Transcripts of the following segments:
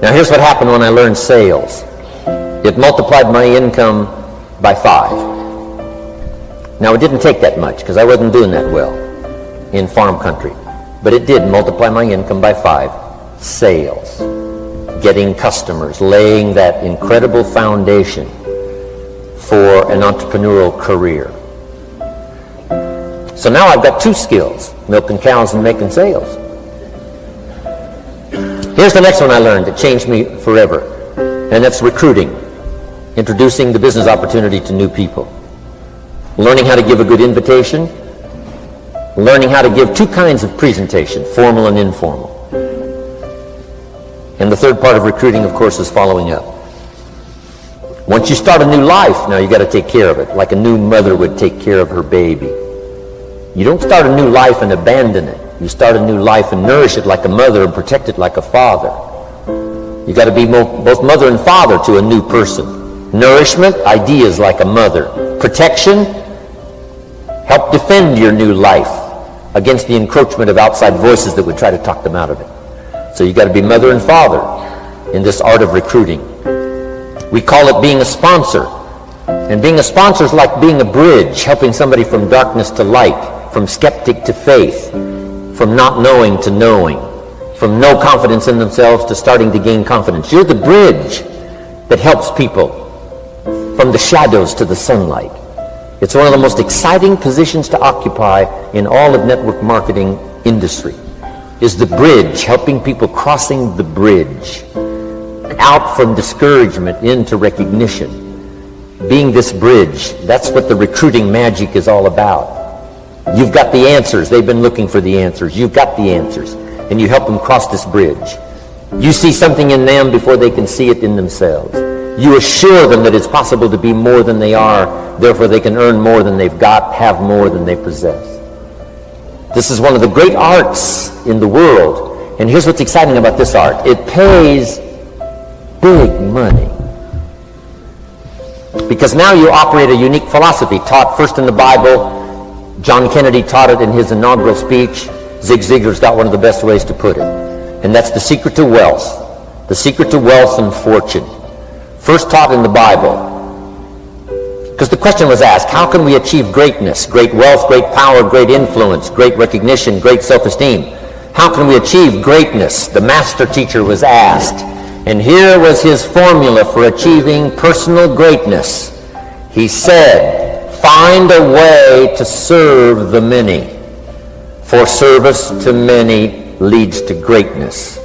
Now here's what happened when I learned sales. It multiplied my income by 5. Now it didn't take that much because I wasn't doing that well in farm country. But it did multiply my income by 5. Sales. Getting customers. Laying that incredible foundation for an entrepreneurial career. So now I've got 2 skills. Milking cows and making sales. Here's the next one I learned that changed me forever. And that's recruiting. Introducing the business opportunity to new people. Learning how to give a good invitation. Learning how to give 2 kinds of presentation, formal and informal. And the third part of recruiting, of course, is following up. Once you start a new life, now you got to take care of it, like a new mother would take care of her baby. You don't start a new life and abandon it. You start a new life and nourish it like a mother and protect it like a father. You got to be both mother and father to a new person. Nourishment, ideas like a mother. Protection, help defend your new life against the encroachment of outside voices that would try to talk them out of it. So you got to be mother and father in this art of recruiting. We call it being a sponsor. And being a sponsor is like being a bridge, helping somebody from darkness to light, from skeptic to faith, from not knowing to knowing, from no confidence in themselves to starting to gain confidence. You're the bridge that helps people from the shadows to the sunlight. It's one of the most exciting positions to occupy in all of network marketing industry, is the bridge, helping people crossing the bridge, out from discouragement into recognition. Being this bridge, that's what the recruiting magic is all about. You've got the answers. They've been looking for the answers. You've got the answers. And you help them cross this bridge. You see something in them before they can see it in themselves. You assure them that it's possible to be more than they are, therefore they can earn more than they've got, have more than they possess. This is one of the great arts in the world. And here's what's exciting about this art. It pays big money. Because now you operate a unique philosophy taught first in the Bible. John Kennedy taught it in his inaugural speech. Zig Ziglar's got one of the best ways to put it. And that's the secret to wealth. The secret to wealth and fortune. First taught in the Bible. Because the question was asked, how can we achieve greatness, great wealth, great power, great influence, great recognition, great self-esteem? How can we achieve greatness? The master teacher was asked. And here was his formula for achieving personal greatness. He said, find a way to serve the many. For service to many leads to greatness.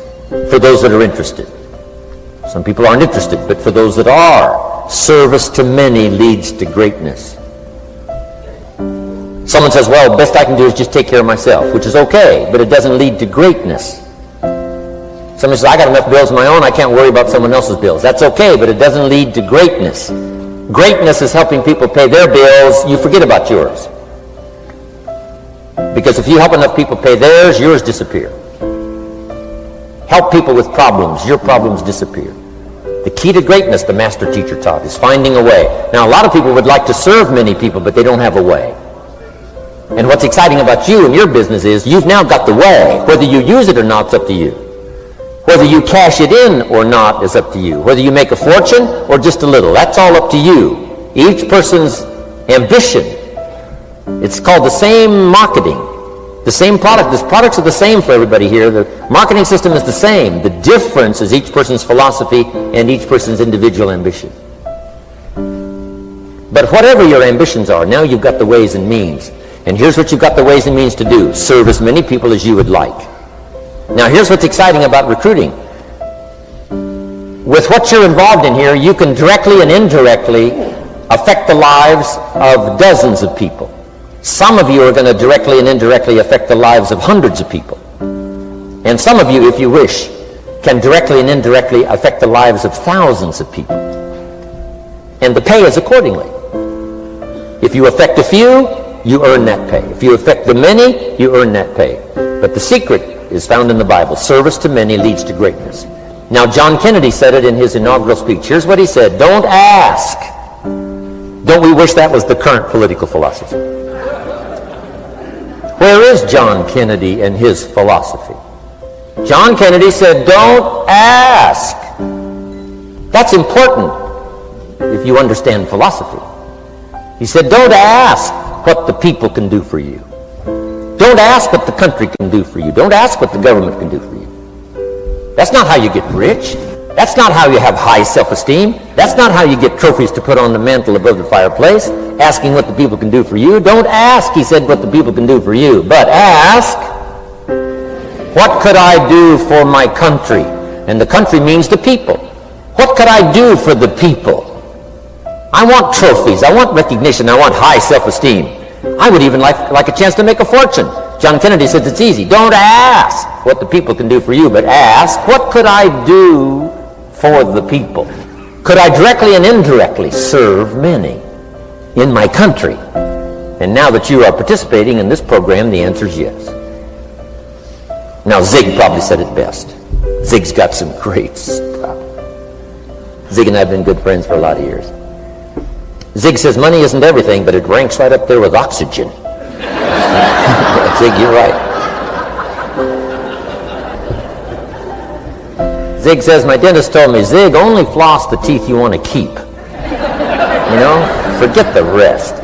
For those that are interested. Some people aren't interested, but for those that are, service to many leads to greatness. Someone says, well, best I can do is just take care of myself, which is okay, but it doesn't lead to greatness. Somebody says, I got enough bills of my own, I can't worry about someone else's bills. That's okay, but it doesn't lead to greatness. Greatness is helping people pay their bills, you forget about yours. Because if you help enough people pay theirs, yours disappear. Help people with problems, your problems disappear. The key to greatness, the master teacher taught, is finding a way. Now, a lot of people would like to serve many people, but they don't have a way. And what's exciting about you and your business is you've now got the way. Whether you use it or not, it's up to you. Whether you cash it in or not is up to you. Whether you make a fortune or just a little, that's all up to you. Each person's ambition. It's called the same marketing. The same product. The products are the same for everybody here. The marketing system is the same. The difference is each person's philosophy and each person's individual ambition. But whatever your ambitions are, now you've got the ways and means. And here's what you've got the ways and means to do. Serve as many people as you would like. Now here's what's exciting about recruiting. With what you're involved in here, you can directly and indirectly affect the lives of dozens of people. Some of you are going to directly and indirectly affect the lives of hundreds of people. And some of you, if you wish, can directly and indirectly affect the lives of thousands of people. And the pay is accordingly. If you affect a few, you earn that pay. If you affect the many, you earn that pay. But the secret is found in the Bible. Service to many leads to greatness. Now, John Kennedy said it in his inaugural speech. Here's what he said. Don't ask. Don't we wish that was the current political philosophy? Where is John Kennedy and his philosophy? John Kennedy said, don't ask. That's important if you understand philosophy. He said, don't ask what the people can do for you. Don't ask what the country can do for you. Don't ask what the government can do for you. That's not how you get rich. That's not how you have high self-esteem. That's not how you get trophies to put on the mantle above the fireplace, asking what the people can do for you. Don't ask, he said, what the people can do for you, but ask, what could I do for my country? And the country means the people. What could I do for the people? I want trophies. I want recognition. I want high self-esteem. I would even like a chance to make a fortune. John Kennedy says it's easy. Don't ask what the people can do for you, but ask, what could I do for the people? Could I directly and indirectly serve many in my country? And now that you are participating in this program, the answer is yes. Now, Zig probably said it best. Zig's got some great stuff. Zig and I have been good friends for a lot of years. Zig says money isn't everything, but it ranks right up there with oxygen. Zig, you're right. Zig says, my dentist told me, Zig, only floss the teeth you want to keep. You know, forget the rest.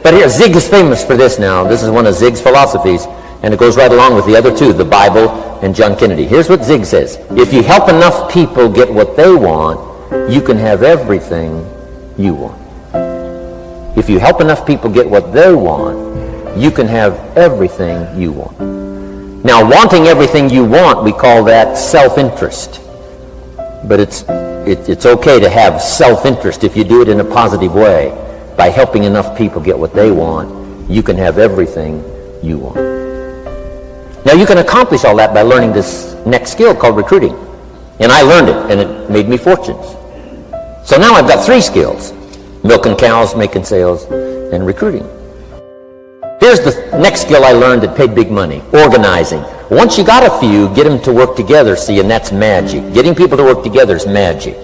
But here, Zig is famous for this now. This is one of Zig's philosophies, and it goes right along with the other two, the Bible and John Kennedy. Here's what Zig says. If you help enough people get what they want, you can have everything you want. If you help enough people get what they want, you can have everything you want. Now, wanting everything you want, we call that self-interest. But it's okay to have self-interest if you do it in a positive way. By helping enough people get what they want, you can have everything you want. Now, you can accomplish all that by learning this next skill called recruiting. And I learned it, and it made me fortunes. So now I've got 3 skills: milking cows, making sales, and recruiting. Here's the next skill I learned that paid big money: organizing. Once you got a few, get them to work together, see, and that's magic. Getting people to work together is magic.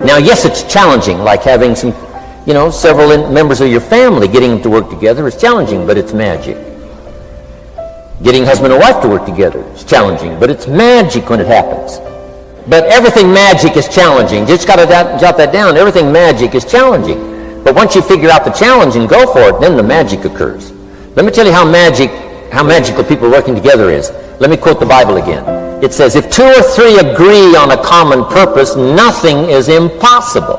Now, yes, it's challenging, like having several members of your family, getting them to work together is challenging, but it's magic. Getting husband and wife to work together is challenging, but it's magic when it happens. But everything magic is challenging. You just got to jot that down. Everything magic is challenging. But once you figure out the challenge and go for it, then the magic occurs. Let me tell you how magical people working together is. Let me quote the Bible again. It says, if 2 or 3 agree on a common purpose, nothing is impossible.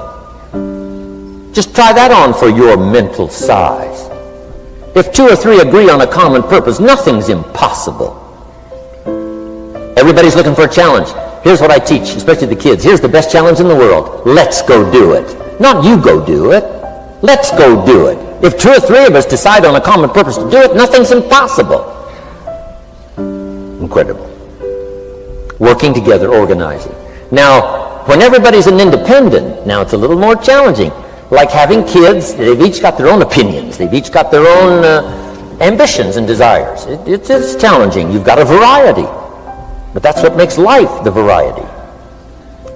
Just try that on for your mental size. If 2 or 3 agree on a common purpose, nothing's impossible. Everybody's looking for a challenge. Here's what I teach, especially the kids. Here's the best challenge in the world. Let's go do it. Not you go do it. Let's go do it. If 2 or 3 of us decide on a common purpose to do it, nothing's impossible. Incredible. Working together, organizing. Now, when everybody's an independent, now it's a little more challenging. Like having kids, they've each got their own opinions. They've each got their own ambitions and desires. It's challenging. You've got a variety. But that's what makes life the variety.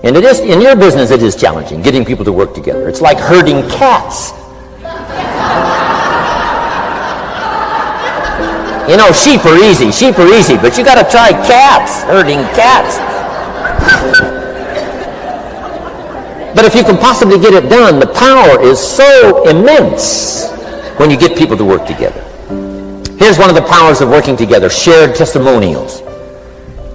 And it is, in your business, it is challenging, getting people to work together. It's like herding cats. You know, sheep are easy, but you got to try cats, herding cats. But if you can possibly get it done, the power is so immense when you get people to work together. Here's one of the powers of working together: shared testimonials.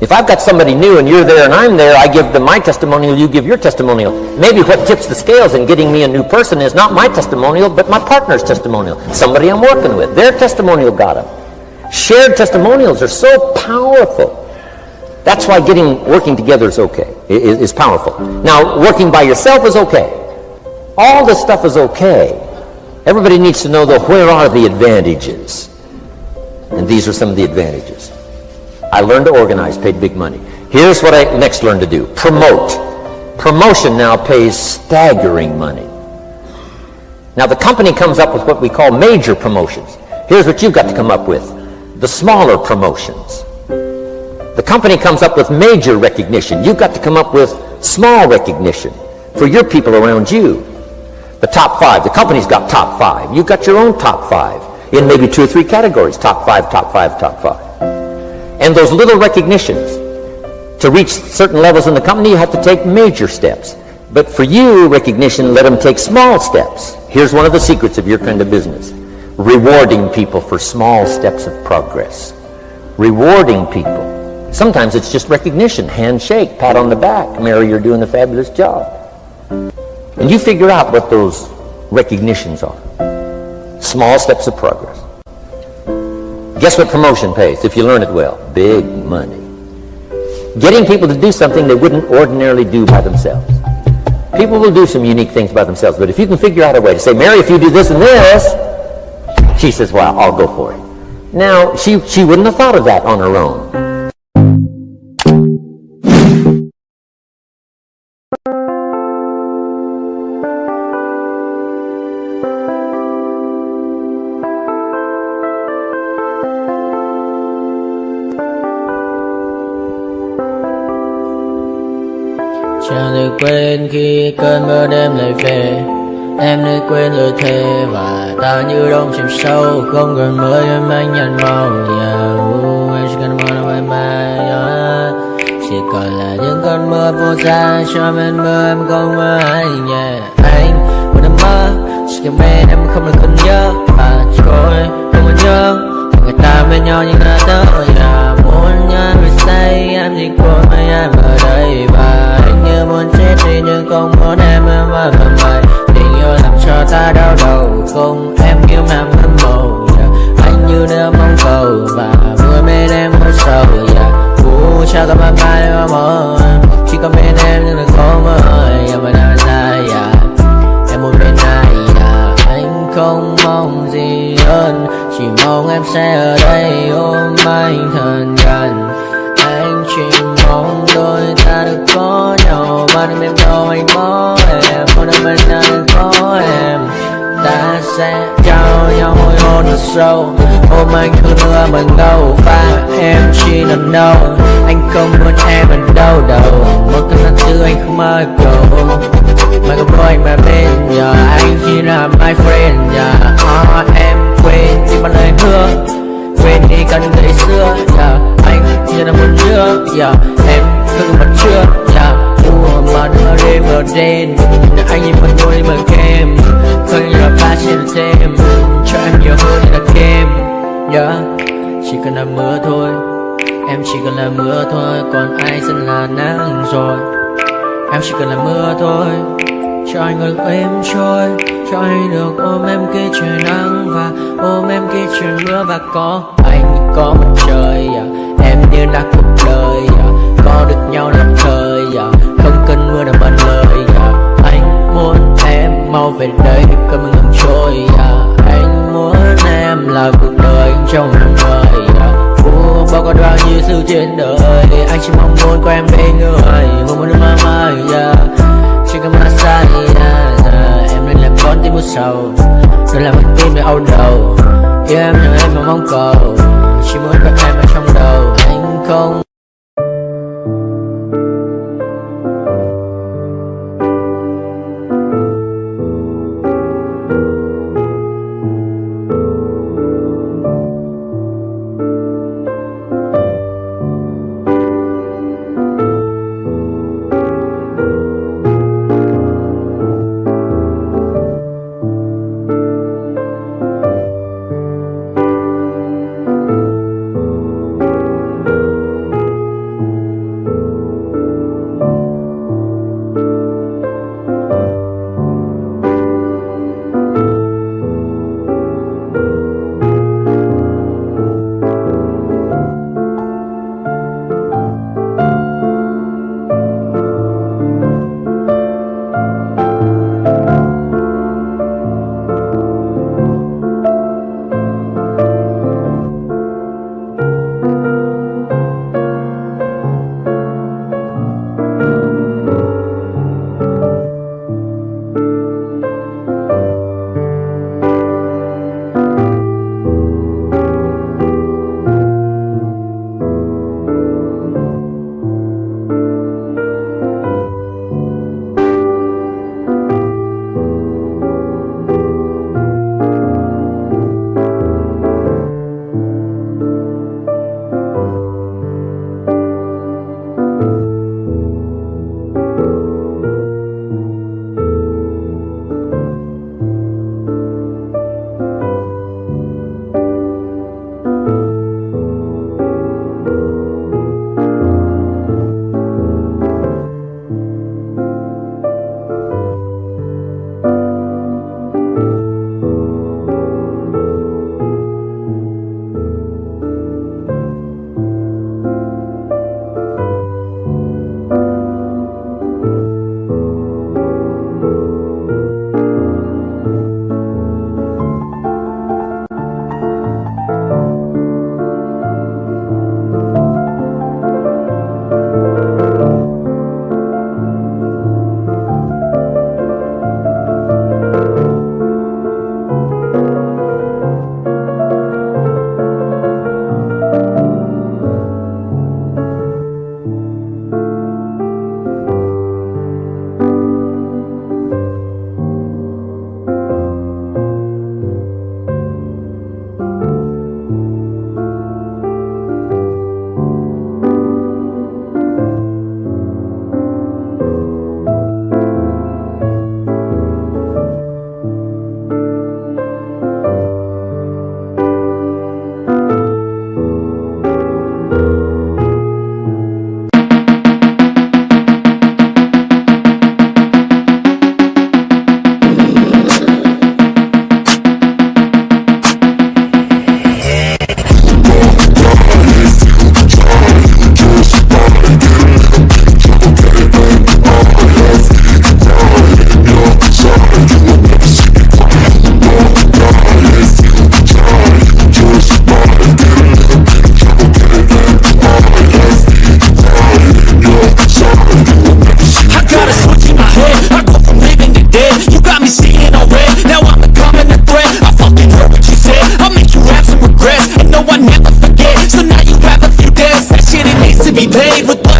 If I've got somebody new and you're there and I'm there, I give them my testimonial, you give your testimonial. Maybe what tips the scales in getting me a new person is not my testimonial, but my partner's testimonial. Somebody I'm working with, their testimonial got them. Shared testimonials are so powerful. That's why working together is okay, is powerful. Now, working by yourself is okay. All this stuff is okay. Everybody needs to know, though, where are the advantages? And these are some of the advantages. I learned to organize, paid big money. Here's what I next learned to do: promote. Promotion now pays staggering money. Now, the company comes up with what we call major promotions. Here's what you've got to come up with: the smaller promotions. The company comes up with major recognition. You've got to come up with small recognition for your people around you. The top 5. The company's got top 5. You've got your own top 5 in maybe 2 or 3 categories: top 5, top 5, top 5. And those little recognitions, to reach certain levels in the company, you have to take major steps. But for you, recognition, let them take small steps. Here's one of the secrets of your kind of business. Rewarding people for small steps of progress. Rewarding people. Sometimes it's just recognition, handshake, pat on the back. Mary, you're doing a fabulous job. And you figure out what those recognitions are. Small steps of progress. Guess what promotion pays if you learn it well? Big money. Getting people to do something they wouldn't ordinarily do by themselves. People will do some unique things by themselves, but if you can figure out a way to say, Mary, if you do this and this, she says, well, I'll go for it. Now, she wouldn't have thought of that on her own. Chẳng được quên khi cơn mưa đêm lại về. Em đã quên lời thề và ta như đông chìm sâu. Không còn mơ em anh nhạt màu. Em chỉ cần mơ đâu em bay. Chỉ còn là những cơn mưa vô giá. Cho bên mơ em không mơ anh nhẹ. Anh vẫn đang mơ. Chỉ cần bên em không được cần nhớ. Và trôi không còn nhớ. Người ta bên nhau nhưng đã tới. Muốn nhớ người say em chỉ của mấy em ở đây. Và anh như muốn chết đi nhưng không muốn em mãi mãi. Tình yêu làm cho ta đau đầu. Không em yêu mà mất màu. Anh như đang mong cầu và vừa bên em có sầu. Chào các bạn mãi mà mơ. Chỉ có bên em nhưng đừng có mơ. Em vẫn đang dài. Em muốn bên này. Anh không mong gì hơn. Chỉ mong em sẽ ở đây ôm anh thật gần. Anh chỉ mong đôi ta được có nhau. Và đừng em đâu anh có em. Muốn ở bên nào đừng có em. Ta sẽ trao nhau môi hôn thật sâu. Ôm anh không nữa mà ngâu. Và em chỉ nằm đâu. Anh không muốn em ở đâu đâu. Một cơn giận dữ anh không mơ cầu. Mà không có anh mà bên giờ. Anh chỉ là my friend. Em quên đi bao lời hứa. Quên đi cần ngày xưa. Anh chỉ là muốn nhớ. Em không còn chưa. Mà đừng ở đêm ở đêm. Anh nhìn mình vui mà kem. Không như là ba trên thêm. Cho em nhiều hơn như là kem. Chỉ cần là mưa thôi. Em chỉ cần là mưa thôi. Còn ai sẽ là nắng rồi. Em chỉ cần là mưa thôi. Cho anh ngược êm trôi. Cho anh được ôm em kia trời nắng. Và ôm em kia trời mưa. Và có anh có mặt trời. Em như đã cuộc đời. Có được nhau năm thời. Không cần mưa để bận lời. Anh muốn em mau về đây. Cơn mưa ngừng trôi. Anh muốn em là cuộc đời trong lòng người. Bao có bao nhiêu sự trên đời. Anh chỉ mong muốn có em bên người. Không muốn được mãi mãi. Chỉ cần mà sai. Em nên làm con tim bút sầu. Đừng làm con tim để âu đầu. Yêu em nhưng em không mong cầu. Chỉ muốn có em ở trong đầu. Anh không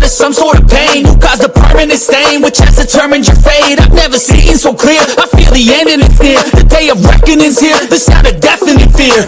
Some sort of pain, you caused a permanent stain, which has determined your fate. I've never seen so clear, I feel the end and it's near. The day of reckoning's here, the sound of deafening fear.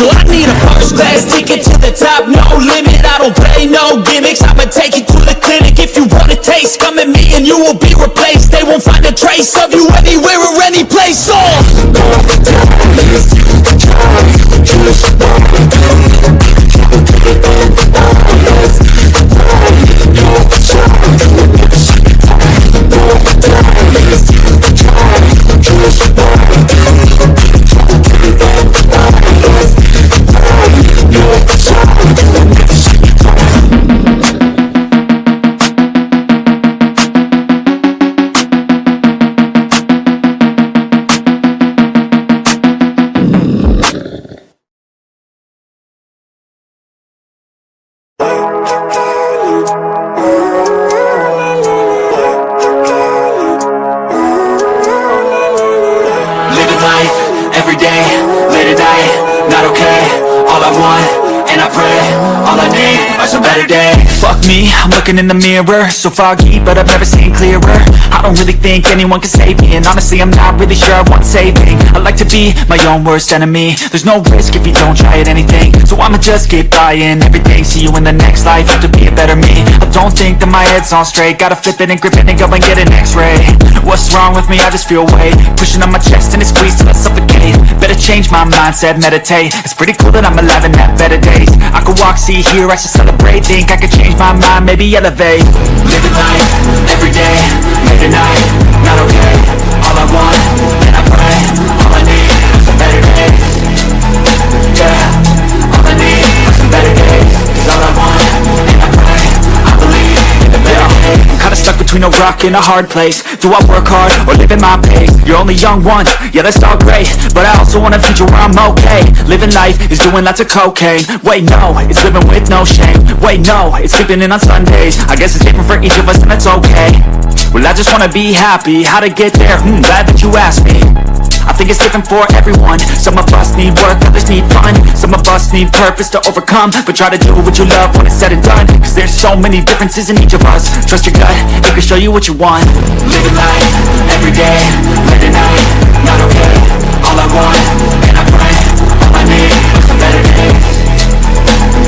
I need a first class ticket to the top, no limit, I don't play no gimmicks. I'ma take you to the clinic. If you want a taste, come at me and you will be replaced. They won't find a trace of you anywhere or any place. Fuck me, I'm looking in the mirror, so foggy, but I've never seen clearer. I don't really think anyone can save me, and honestly I'm not really sure I want saving. I like to be my own worst enemy. There's no risk if you don't try at anything, so I'ma just keep buying everything. See you in the next life, have to be a better me. I don't think that my head's on straight, gotta flip it and grip it and go and get an x-ray. What's wrong with me? I just feel weight pushing on my chest and it squeezed till I suffocate. Better change my mindset, meditate. It's pretty cool that I'm alive and have better days. I could walk, see, hear, I should celebrate. Think I could change my mind, maybe elevate. Living life, everyday, late at night, not okay. All I want, and I pray, all I need is some better days. Yeah, all I need are some better days. Cause all I want, and I pray, I believe in the better days. I'm kinda stuck between a rock and a hard place. Do I work hard or live at my pace? You're only young once, yeah that's all great, but I also want a future where I'm okay. Living life is doing lots of cocaine. Wait no, it's living with no shame. Wait no, it's sleeping in on Sundays. I guess it's different for each of us and that's okay. Well I just wanna be happy, how to get there? Glad that you asked me. I think it's different for everyone. Some of us need work, others need fun. Some of us need purpose to overcome. But try to do what you love when it's said and done. Cause there's so many differences in each of us. Trust your gut, it can show you what you want. Living life, everyday, late at night, not okay. All I want, and I pray, all I need are some better days.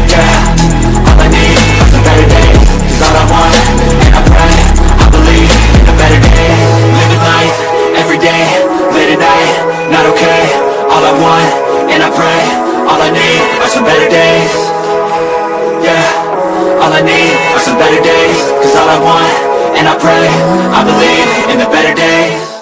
Yeah, all I need are some better days. Cause all I want, and I pray, I believe in a better day. Living life, everyday, late at night, not okay. All I want, and I pray, all I need are some better days. Yeah, all I need are some better days. Cause all I want, and I pray, I believe in the better days.